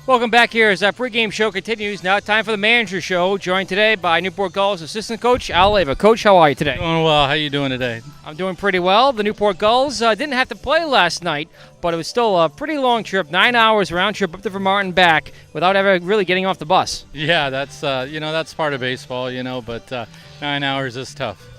Welcome back here as our pregame show continues. Now time for the manager show, joined today by Newport Gulls assistant coach Leyva. Coach, how are you today? Doing well. How you doing today? I'm doing pretty well. The Newport Gulls didn't have to play last night, but it was still a pretty long trip, 9 hours round trip up to Vermont and back without ever really getting off the bus. Yeah, that's part of baseball, but 9 hours is tough.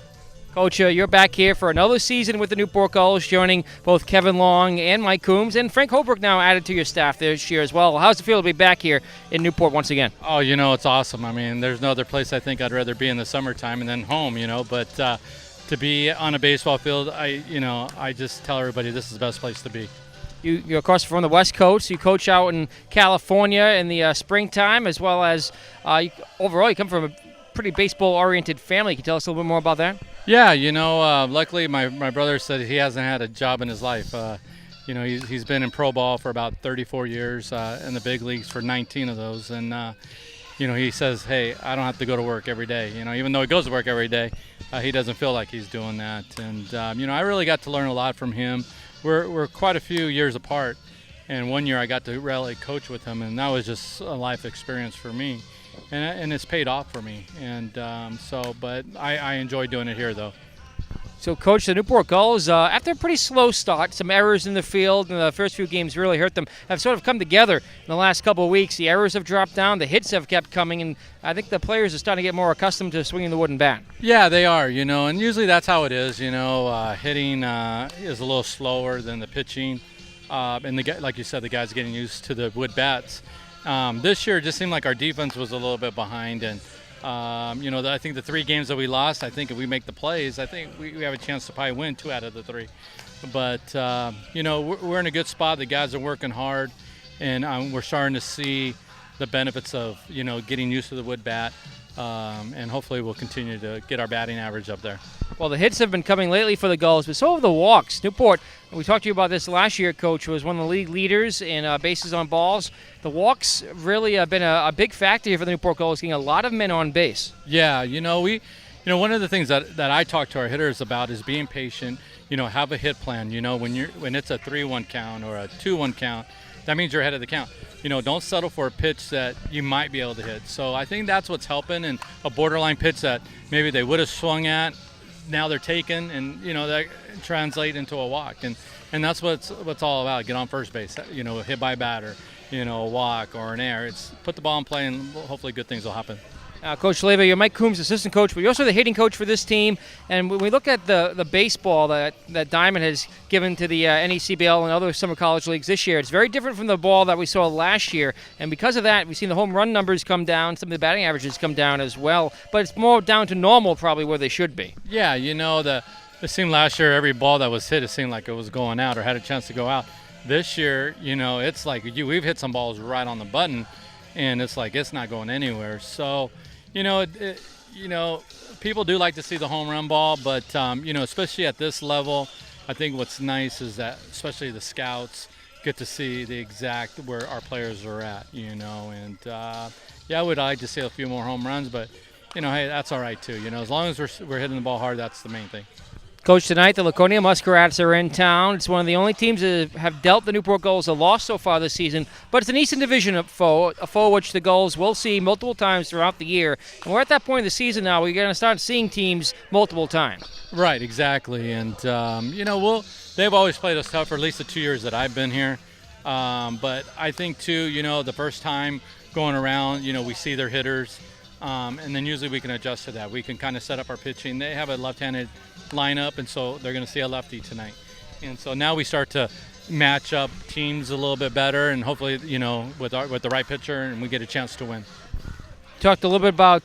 Coach, you're back here for another season with the Newport Gulls, joining both Kevin Long and Mike Coombs, and Frank Holbrook now added to your staff this year as well. How's it feel to be back here in Newport once again? Oh, it's awesome. I mean, there's no other place I think I'd rather be in the summertime and then home, but to be on a baseball field, I just tell everybody this is the best place to be. You're, of course, from the West Coast. You coach out in California in the springtime, as well as overall you come from a pretty baseball-oriented family. Can you tell us a little bit more about that? Yeah, luckily my brother said he hasn't had a job in his life. He's been in pro ball for about 34 years, in the big leagues for 19 of those. And, he says, hey, I don't have to go to work every day. Even though he goes to work every day, he doesn't feel like he's doing that. And, I really got to learn a lot from him. We're quite a few years apart. And one year I got to really coach with him, and that was just a life experience for me. And it's paid off for me, and but I enjoy doing it here, though. So, Coach, the Newport Gulls, after a pretty slow start, some errors in the field, and the first few games really hurt them, have sort of come together in the last couple of weeks. The errors have dropped down, the hits have kept coming, and I think the players are starting to get more accustomed to swinging the wooden bat. Yeah, they are, and usually that's how it is, hitting is a little slower than the pitching, and like you said, the guys getting used to the wood bats. This year, it just seemed like our defense was a little bit behind, and I think the 3 games that we lost, I think if we make the plays, I think we have a chance to probably win 2 out of the 3. But we're in a good spot. The guys are working hard, and we're starting to see the benefits of getting used to the wood bat, and hopefully we'll continue to get our batting average up there. Well, the hits have been coming lately for the Gulls, but so have the walks. Newport, we talked to you about this last year, Coach, was one of the league leaders in bases on balls. The walks really have been a big factor here for the Newport Gulls, getting a lot of men on base. Yeah, one of the things that I talk to our hitters about is being patient. Have a hit plan. When it's a 3-1 count or a 2-1 count, that means you're ahead of the count. Don't settle for a pitch that you might be able to hit. So I think that's what's helping, and a borderline pitch that maybe they would have swung at, now they're taken, and that translate into a walk, and that's what's all about. Get on first base, hit by a batter, a walk or an error. It's put the ball in play, and hopefully good things will happen. Coach Leyva, you're Mike Coombs' assistant coach, but you're also the hitting coach for this team. And when we look at the baseball that Diamond has given to the NECBL and other summer college leagues this year, it's very different from the ball that we saw last year. And because of that, we've seen the home run numbers come down, some of the batting averages come down as well. But it's more down to normal probably where they should be. Yeah, it seemed last year every ball that was hit, it seemed like it was going out or had a chance to go out. This year, it's like we've hit some balls right on the button, and it's like it's not going anywhere. So, people do like to see the home run ball, but especially at this level, I think what's nice is that especially the scouts get to see the exact where our players are at. And I would like to see a few more home runs, but hey, that's all right too. As long as we're hitting the ball hard, that's the main thing. Coach, tonight the Laconia Muskrats are in town. It's one of the only teams that have dealt the Newport Gulls a loss so far this season, but it's an Eastern Division foe, a foe which the Gulls will see multiple times throughout the year. And we're at that point in the season now where you're going to start seeing teams multiple times. Right, exactly. And, they've always played us tough for at least the 2 years that I've been here. But I think, too, the first time going around, we see their hitters, and then usually we can adjust to that. We can kind of set up our pitching. They have a left-handed lineup, and so they're going to see a lefty tonight. And so now we start to match up teams a little bit better, and hopefully, with the right pitcher, and we get a chance to win. Talked a little bit about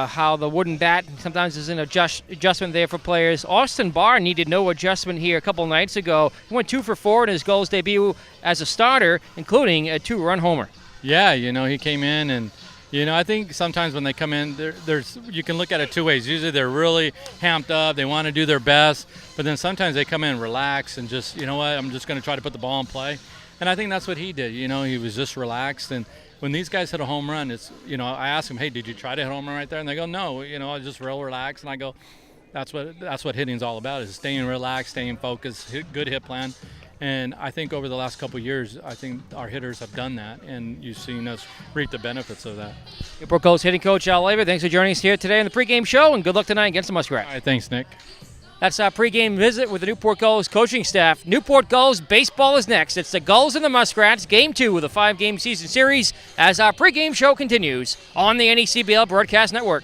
how the wooden bat sometimes is an adjustment there for players. Austin Barr needed no adjustment here a couple nights ago. He went 2 for 4 in his Gulls debut as a starter, including a 2-run homer. Yeah, he came in, and I think sometimes when they come in, you can look at it 2 ways. Usually they're really hamped up, they want to do their best, but then sometimes they come in relaxed and just, I'm just going to try to put the ball in play. And I think that's what he did. He was just relaxed. And when these guys hit a home run, it's, I ask them, hey, did you try to hit a home run right there? And they go, no, I just real relaxed. And I go, that's what hitting's all about, is staying relaxed, staying focused, good hit plan. And I think over the last couple of years, I think our hitters have done that, and you've seen us reap the benefits of that. Newport Gulls hitting coach Al Leyva, thanks for joining us here today on the pregame show, and good luck tonight against the Muskrats. All right, thanks, Nick. That's our pregame visit with the Newport Gulls coaching staff. Newport Gulls baseball is next. It's the Gulls and the Muskrats, Game 2 of the 5-game season series, as our pregame show continues on the NECBL Broadcast Network.